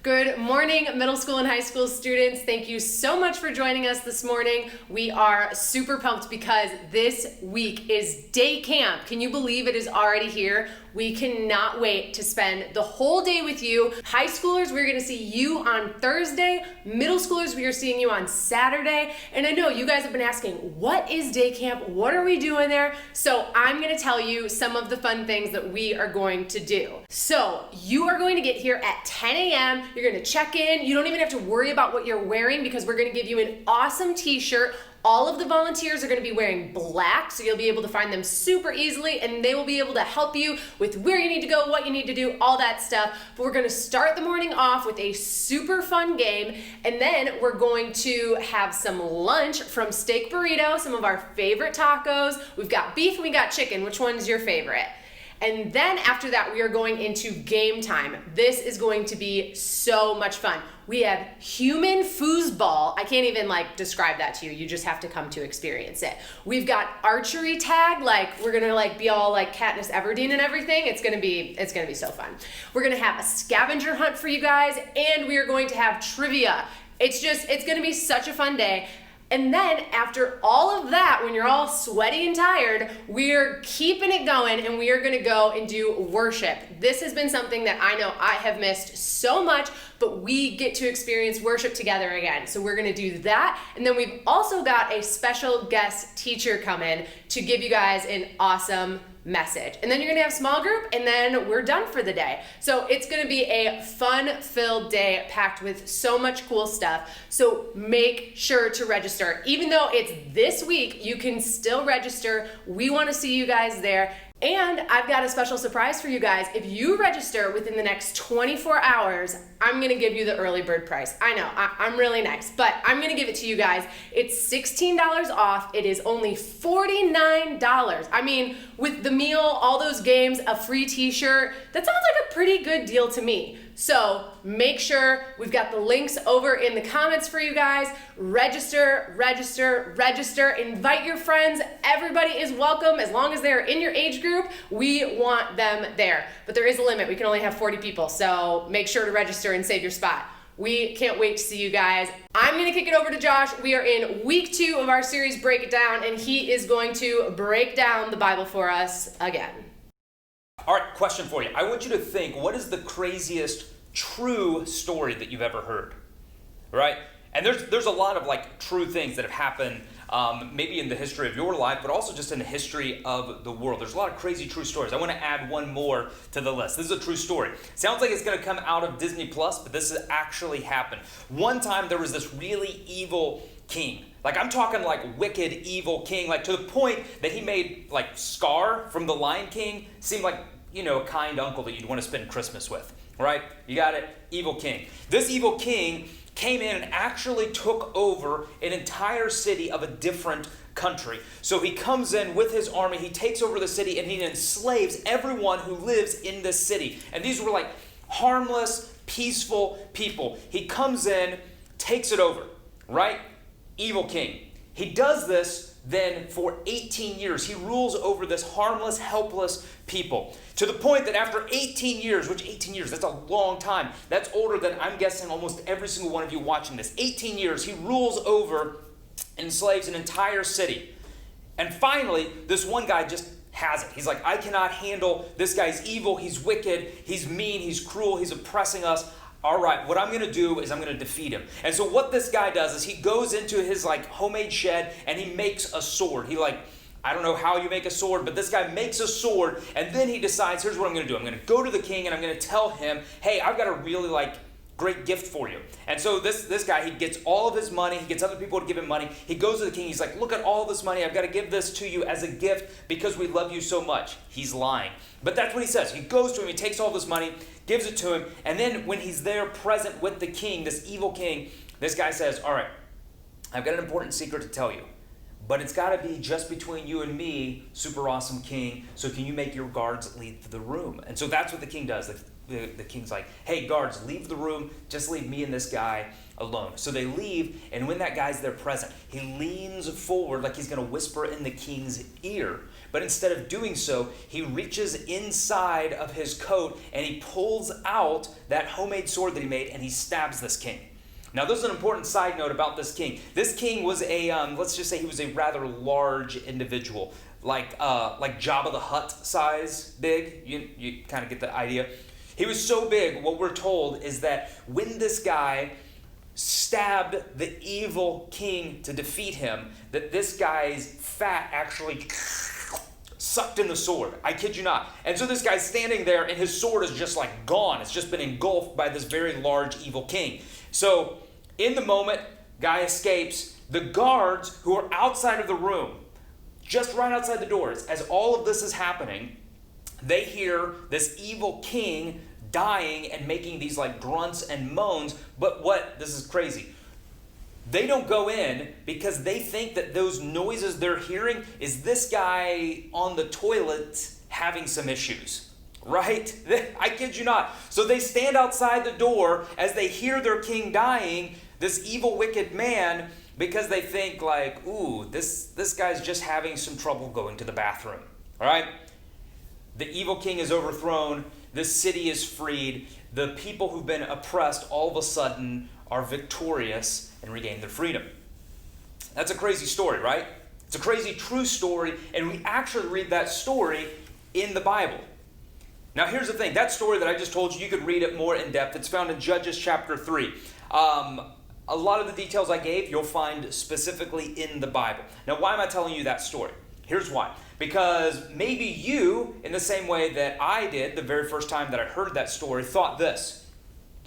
Good morning, middle school and high school students. Thank you so much for joining us this morning. We are super pumped because this week is day camp. Can you believe it is already here? We cannot wait to spend the whole day with you. High schoolers, we're gonna see you on Thursday. Middle schoolers, we are seeing you on Saturday. And I know you guys have been asking, what is day camp? What are we doing there? So I'm gonna tell you some of the fun things that we are going to do. So you are going to get here at 10 a.m. You're gonna check in. You don't even have to worry about what you're wearing because we're gonna give you an awesome t-shirt. All of the volunteers are gonna be wearing black, so you'll be able to find them super easily, and they will be able to help you with where you need to go, what you need to do, all that stuff. But we're gonna start the morning off with a super fun game, and then we're going to have some lunch from Steak Burrito, some of our favorite tacos. We've got beef and we got chicken. Which one's your favorite? And then after that, we are going into game time. This is going to be so much fun. We have human foosball. I can't even describe that to you. You just have to come to experience it. We've got archery tag. We're gonna be all Katniss Everdeen and everything. It's gonna be so fun. We're gonna have a scavenger hunt for you guys, and we are going to have trivia. It's gonna be such a fun day. And then after all of that, when you're all sweaty and tired, we're keeping it going and we are gonna go and do worship. This has been something that I know I have missed so much, but we get to experience worship together again. So we're gonna do that. And then we've also got a special guest teacher come in to give you guys an awesome message. And then you're gonna have small group, and then we're done for the day. So it's gonna be a fun-filled day packed with so much cool stuff. So make sure to register. Even though it's this week, you can still register. We wanna see you guys there. And I've got a special surprise for you guys. If you register within the next 24 hours, I'm gonna give you the early bird price. I know, I'm really nice, but I'm gonna give it to you guys. It's $16 off. It is only $49. I mean, with the meal, all those games, a free t-shirt, that sounds like a pretty good deal to me. So make sure we've got the links over in the comments for you guys. Register, register, register. Invite your friends. Everybody is welcome as long as they're in your age group. We want them there. But there is a limit. We can only have 40 people. So make sure to register and save your spot. We can't wait to see you guys. I'm going to kick it over to Josh. We are in week 2 of our series Break It Down, and he is going to break down the Bible for us again. All right, question for you. I want you to think, what is the craziest true story that you've ever heard? Right? And there's a lot of true things that have happened maybe in the history of your life, but also just in the history of the world. There's a lot of crazy true stories. I want to add one more to the list. This is a true story. Sounds like it's going to come out of Disney Plus, but this has actually happened. One time there was this really evil king. I'm talking wicked evil king, to the point that he made Scar from The Lion King seem like, a kind uncle that you'd want to spend Christmas with, right? You got it? Evil king. This evil king came in and actually took over an entire city of a different country. So he comes in with his army, he takes over the city, and he enslaves everyone who lives in this city. And these were harmless, peaceful people. He comes in, takes it over, right? Evil king. He does this then for 18 years. He rules over this harmless, helpless people. To the point that after 18 years, which 18 years, that's a long time. That's older than, I'm guessing, almost every single one of you watching this. 18 years, he rules over, enslaves an entire city. And finally, this one guy just has it. He's like, I cannot handle, this guy's evil, he's wicked, he's mean, he's cruel, he's oppressing us. All right, what I'm going to do is I'm going to defeat him. And so what this guy does is he goes into his homemade shed and he makes a sword. He I don't know how you make a sword, but this guy makes a sword, and then he decides, here's what I'm going to do. I'm going to go to the king and I'm going to tell him, hey, I've got a really great gift for you. And so this guy, he gets all of his money, he gets other people to give him money. He goes to the king, he's like, look at all this money, I've got to give this to you as a gift because we love you so much. He's lying. But that's what he says. He goes to him, he takes all this money, gives it to him, and then when he's there present with the king, this evil king, this guy says, all right, I've got an important secret to tell you, but it's got to be just between you and me, super awesome king, so can you make your guards leave the room? And so that's what the king does. The king's like, hey, guards, leave the room, just leave me and this guy alone. So they leave, and when that guy's there present, he leans forward like he's going to whisper in the king's ear. But instead of doing so, he reaches inside of his coat and he pulls out that homemade sword that he made and he stabs this king. Now, there's an important side note about this king. This king was let's just say he was a rather large individual, like Jabba the Hutt size big. You kind of get the idea. He was so big, what we're told is that when this guy stabbed the evil king to defeat him, that this guy's fat actually sucked in the sword. I kid you not. And so this guy's standing there and his sword is just like gone. It's just been engulfed by this very large evil king. So in the moment, guy escapes. The guards who are outside of the room, just right outside the doors, as all of this is happening, they hear this evil king dying and making these like grunts and moans. But this is crazy. They don't go in because they think that those noises they're hearing is this guy on the toilet having some issues. Right? I kid you not. So they stand outside the door as they hear their king dying, this evil, wicked man, because they think like, ooh, this guy's just having some trouble going to the bathroom. All right? The evil king is overthrown. The city is freed. The people who've been oppressed all of a sudden are victorious and regain their freedom. That's a crazy story, right? It's a crazy true story, and we actually read that story in the Bible. Now, here's the thing. That story that I just told you, you could read it more in depth. It's found in Judges chapter 3. A lot of the details I gave, you'll find specifically in the Bible. Now, why am I telling you that story? Here's why. Because maybe you, in the same way that I did the very first time that I heard that story, thought this: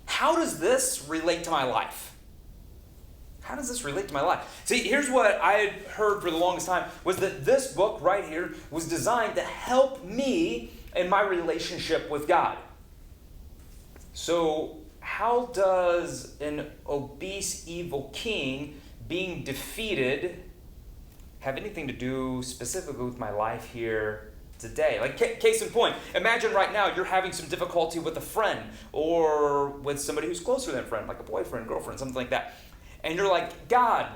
how does this relate to my life? How does this relate to my life? See, here's what I had heard for the longest time, was that this book right here was designed to help me in my relationship with God. So how does an obese, evil king being defeated have anything to do specifically with my life here today? Like, case in point, imagine right now you're having some difficulty with a friend or with somebody who's closer than a friend, like a boyfriend, girlfriend, something like that. And you're like, God,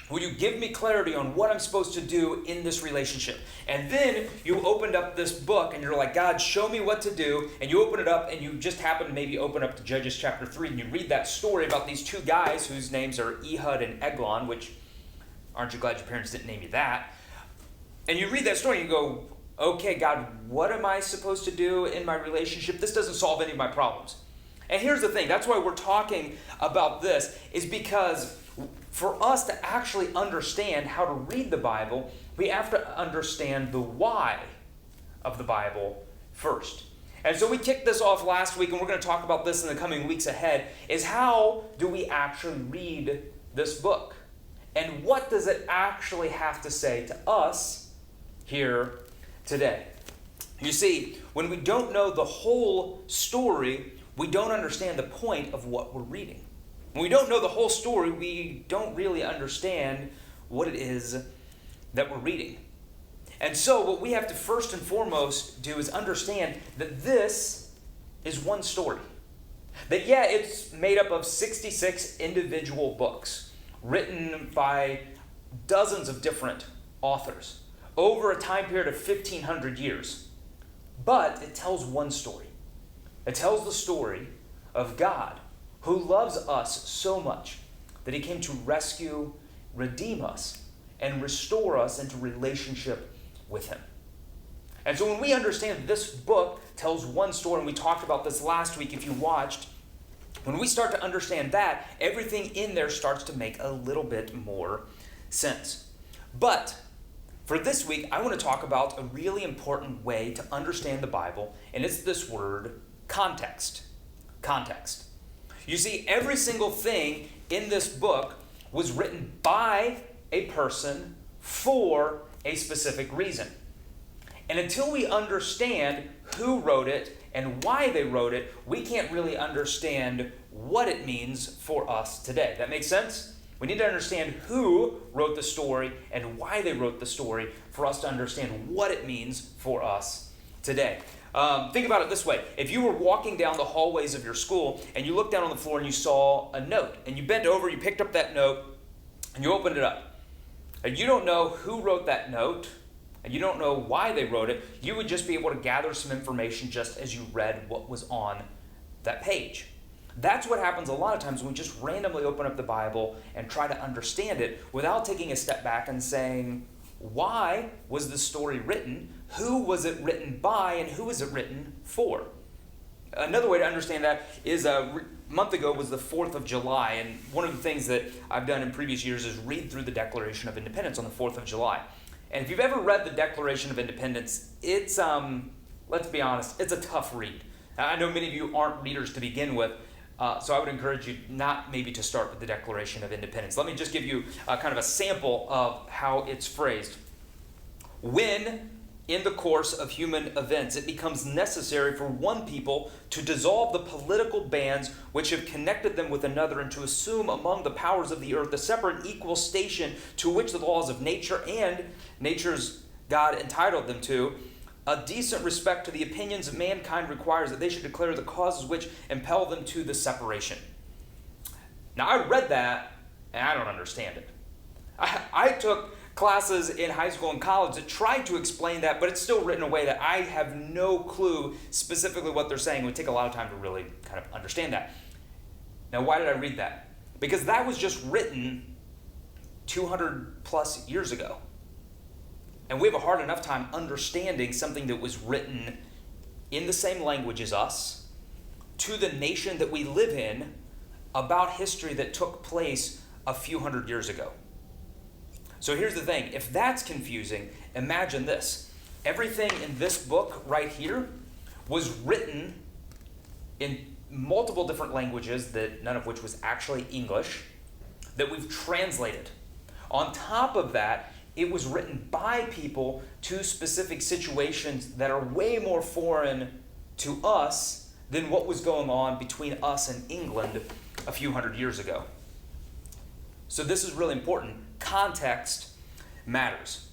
will you give me clarity on what I'm supposed to do in this relationship? And then you opened up this book and you're like, God, show me what to do. And you open it up and you just happen to maybe open up to Judges chapter 3 and you read that story about these two guys whose names are Ehud and Eglon, which, aren't you glad your parents didn't name you that? And you read that story and you go, okay, God, what am I supposed to do in my relationship? This doesn't solve any of my problems. And here's the thing. That's why we're talking about this, is because for us to actually understand how to read the Bible, we have to understand the why of the Bible first. And so we kicked this off last week, and we're going to talk about this in the coming weeks ahead, is how do we actually read this book? And what does it actually have to say to us here today? You see, when we don't know the whole story, we don't understand the point of what we're reading. When we don't know the whole story, we don't really understand what it is that we're reading. And so what we have to first and foremost do is understand that this is one story. That, yeah, it's made up of 66 individual books written by dozens of different authors over a time period of 1,500 years. But it tells one story. It tells the story of God, who loves us so much that he came to rescue, redeem us, and restore us into relationship with him. And so when we understand that this book tells one story, and we talked about this last week if you watched, when we start to understand that, everything in there starts to make a little bit more sense. But for this week, I want to talk about a really important way to understand the Bible, and it's this word, context. Context. You see, every single thing in this book was written by a person for a specific reason. And until we understand who wrote it and why they wrote it, we can't really understand what it means for us today. That makes sense? We need to understand who wrote the story and why they wrote the story for us to understand what it means for us today. Think about it this way. If you were walking down the hallways of your school and you looked down on the floor and you saw a note, and you bent over, you picked up that note, and you opened it up. And you don't know who wrote that note, and you don't know why they wrote it, you would just be able to gather some information just as you read what was on that page. That's what happens a lot of times when we just randomly open up the Bible and try to understand it without taking a step back and saying, why was the story written? Who was it written by? And who is it written for? Another way to understand that is a month ago was the 4th of July. And one of the things that I've done in previous years is read through the Declaration of Independence on the 4th of July. And if you've ever read the Declaration of Independence, it's, let's be honest, it's a tough read. I know many of you aren't readers to begin with, so I would encourage you not maybe to start with the Declaration of Independence. Let me just give you kind of a sample of how it's phrased. When, in the course of human events, it becomes necessary for one people to dissolve the political bands which have connected them with another and to assume among the powers of the earth a separate and equal station to which the laws of nature and nature's God entitled them to, a decent respect to the opinions of mankind requires that they should declare the causes which impel them to the separation. Now, I read that, and I don't understand it. I took classes in high school and college that tried to explain that, but it's still written in a way that I have no clue specifically what they're saying. It would take a lot of time to really kind of understand that. Now, why did I read that? Because that was just written 200 plus years ago. And we have a hard enough time understanding something that was written in the same language as us, to the nation that we live in, about history that took place a few hundred years ago. So here's the thing. If that's confusing, imagine this. Everything in this book right here was written in multiple different languages, that none of which was actually English, that we've translated. On top of that, it was written by people to specific situations that are way more foreign to us than what was going on between us and England a few hundred years ago. So this is really important. Context matters.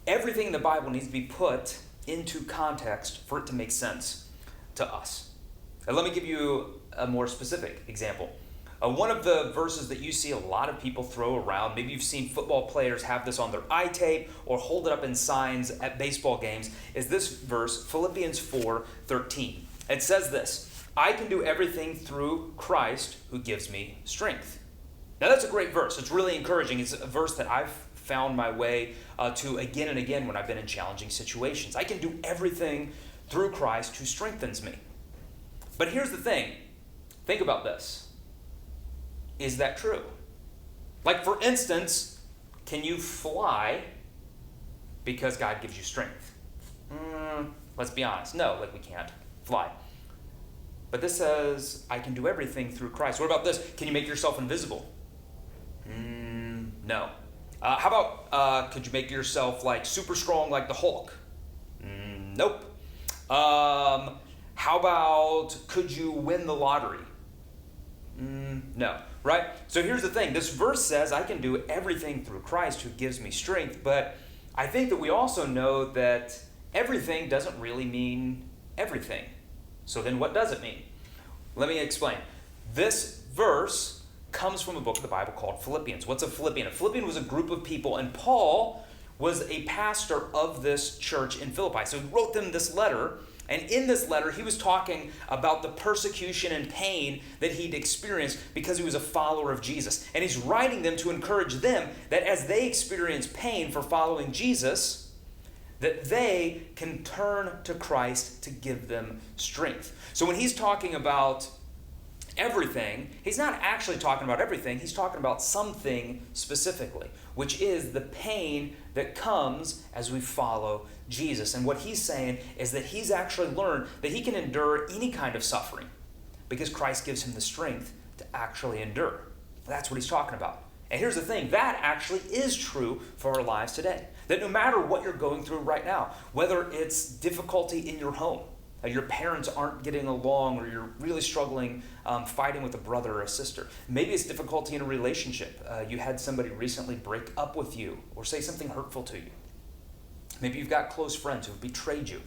Everything in the Bible needs to be put into context for it to make sense to us. And let me give you a more specific example. One of the verses that you see a lot of people throw around, maybe you've seen football players have this on their eye tape or hold it up in signs at baseball games, is this verse, Philippians 4:13. It says this, I can do everything through Christ who gives me strength. Now that's a great verse. It's really encouraging. It's a verse that I've found my way to again and again when I've been in challenging situations. I can do everything through Christ who strengthens me. But here's the thing. Think about this. Is that true? Like, for instance, can you fly because God gives you strength? Let's be honest. No, like we can't fly. But this says, I can do everything through Christ. What about this? Can you make yourself invisible? No. How about, could you make yourself like super strong like the Hulk? Nope. How about, could you win the lottery? No. Right? So here's the thing. This verse says I can do everything through Christ who gives me strength, but I think that we also know that everything doesn't really mean everything. So then what does it mean? Let me explain. This verse comes from a book of the Bible called Philippians. What's a Philippian? A Philippian was a group of people, and Paul was a pastor of this church in Philippi. So he wrote them this letter. And in this letter, he was talking about the persecution and pain that he'd experienced because he was a follower of Jesus. And he's writing them to encourage them that as they experience pain for following Jesus, that they can turn to Christ to give them strength. So when he's talking about everything, he's not actually talking about everything. He's talking about something specifically, which is the pain that comes as we follow Jesus. And what he's saying is that he's actually learned that he can endure any kind of suffering because Christ gives him the strength to actually endure. That's what he's talking about. And here's the thing, that actually is true for our lives today. That no matter what you're going through right now, whether it's difficulty in your home, your parents aren't getting along, or you're really struggling fighting with a brother or a sister. Maybe it's difficulty in a relationship. You had somebody recently break up with you or say something hurtful to you. Maybe you've got close friends who have betrayed you.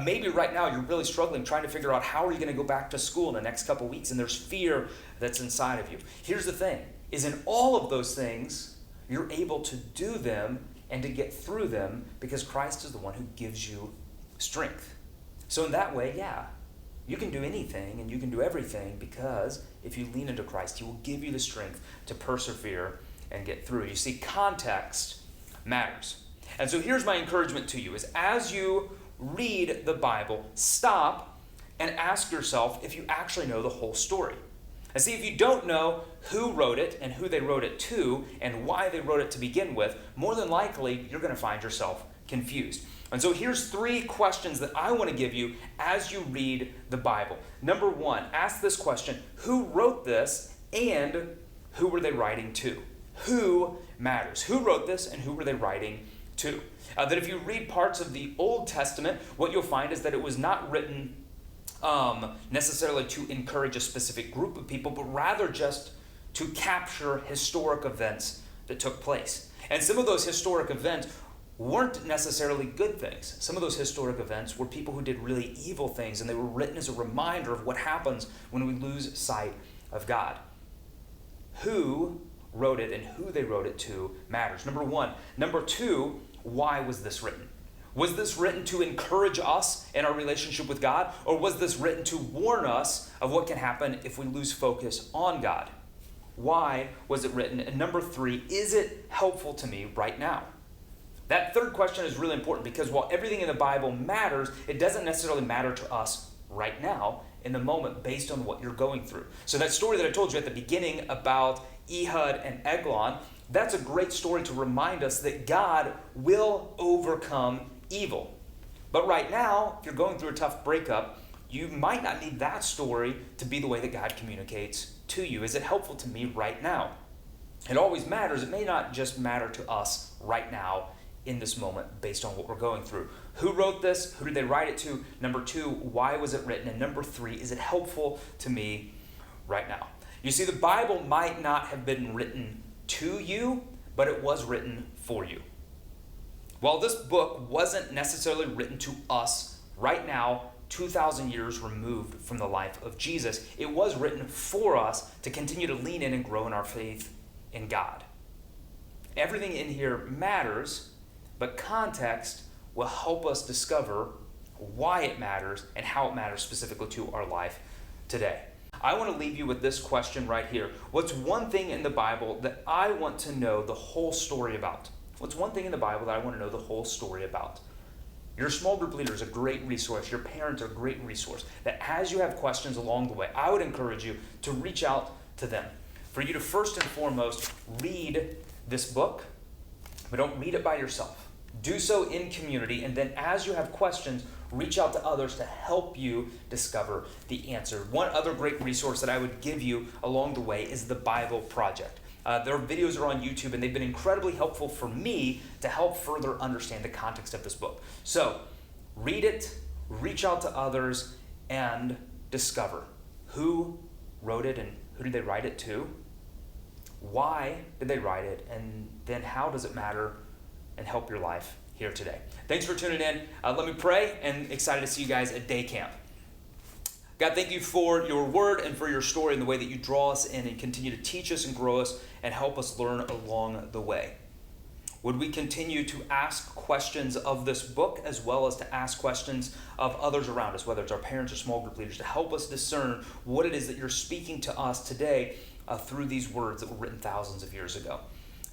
Maybe right now you're really struggling trying to figure out how are you going to go back to school in the next couple weeks, and there's fear that's inside of you. Here's the thing, is in all of those things, you're able to do them and to get through them because Christ is the one who gives you strength. So in that way, yeah, you can do anything and you can do everything because if you lean into Christ, he will give you the strength to persevere and get through. You see, context matters. And so here's my encouragement to you is as you read the Bible, stop and ask yourself if you actually know the whole story. And see, if you don't know who wrote it and who they wrote it to and why they wrote it to begin with, more than likely you're going to find yourself confused. And so here's 3 questions that I want to give you as you read the Bible. Number 1, ask this question: who wrote this and who were they writing to? Who matters. Who wrote this and who were they writing to? That if you read parts of the Old Testament, what you'll find is that it was not written necessarily to encourage a specific group of people, but rather just to capture historic events that took place. And some of those historic events weren't necessarily good things. Some of those historic events were people who did really evil things, and they were written as a reminder of what happens when we lose sight of God. Who wrote it and who they wrote it to matters. Number 1. Number 2, why was this written? Was this written to encourage us in our relationship with God, or was this written to warn us of what can happen if we lose focus on God? Why was it written? And number 3, is it helpful to me right now? That third question is really important because while everything in the Bible matters, it doesn't necessarily matter to us right now in the moment based on what you're going through. So that story that I told you at the beginning about Ehud and Eglon, that's a great story to remind us that God will overcome evil. But right now, if you're going through a tough breakup, you might not need that story to be the way that God communicates to you. Is it helpful to me right now? It always matters. It may not just matter to us right now in this moment based on what we're going through. Who wrote this? Who did they write it to? Number 2, why was it written? And number 3, is it helpful to me right now? You see, the Bible might not have been written to you, but it was written for you. While this book wasn't necessarily written to us right now, 2,000 years removed from the life of Jesus, it was written for us to continue to lean in and grow in our faith in God. Everything in here matters, but context will help us discover why it matters and how it matters specifically to our life today. I want to leave you with this question right here. What's one thing in the Bible that I want to know the whole story about? What's one thing in the Bible that I want to know the whole story about? Your small group leader is a great resource. Your parents are a great resource. That as you have questions along the way, I would encourage you to reach out to them. For you to first and foremost read this book, but don't read it by yourself. Do so in community, and then as you have questions, reach out to others to help you discover the answer. One other great resource that I would give you along the way is the Bible Project. Their videos are on YouTube, and they've been incredibly helpful for me to help further understand the context of this book. So, read it, reach out to others, and discover who wrote it and who did they write it to, why did they write it, and then how does it matter and help your life here today. Thanks for tuning in. Let me pray, and excited to see you guys at Day Camp. God, thank you for your word and for your story and the way that you draw us in and continue to teach us and grow us and help us learn along the way. Would we continue to ask questions of this book as well as to ask questions of others around us, whether it's our parents or small group leaders, to help us discern what it is that you're speaking to us today through these words that were written thousands of years ago.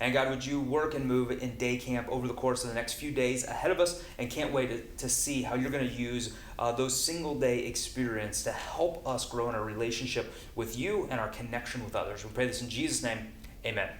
And God, would you work and move in Day Camp over the course of the next few days ahead of us, and can't wait to see how you're going to use those single day experience to help us grow in our relationship with you and our connection with others. We pray this in Jesus' name, amen.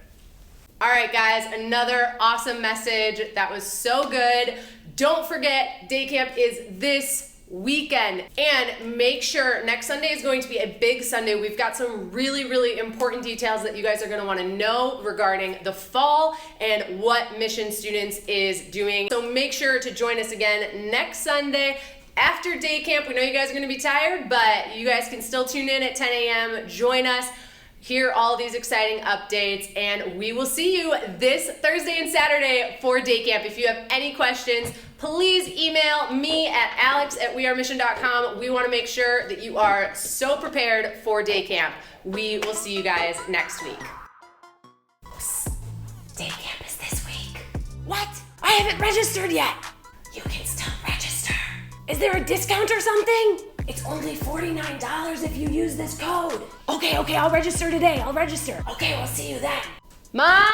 All right, guys, another awesome message. That was so good. Don't forget, Day Camp is this weekend, and make sure next Sunday is going to be a big Sunday. We've got some really, really important details that you guys are going to want to know regarding the fall and what Mission Students is doing. So make sure to join us again next Sunday after Day Camp. We know you guys are going to be tired, but you guys can still tune in at 10 a.m. Join us, hear all these exciting updates, and we will see you this Thursday and Saturday for Day Camp. If you have any questions, please email me at alex@wearemission.com. We want to make sure that you are so prepared for Day Camp. We will see you guys next week. Psst. Day Camp is this week. What? I haven't registered yet. You can still register. Is there a discount or something? It's only $49 if you use this code. Okay, I'll register today. I'll register. Okay, we'll see you then. Mom?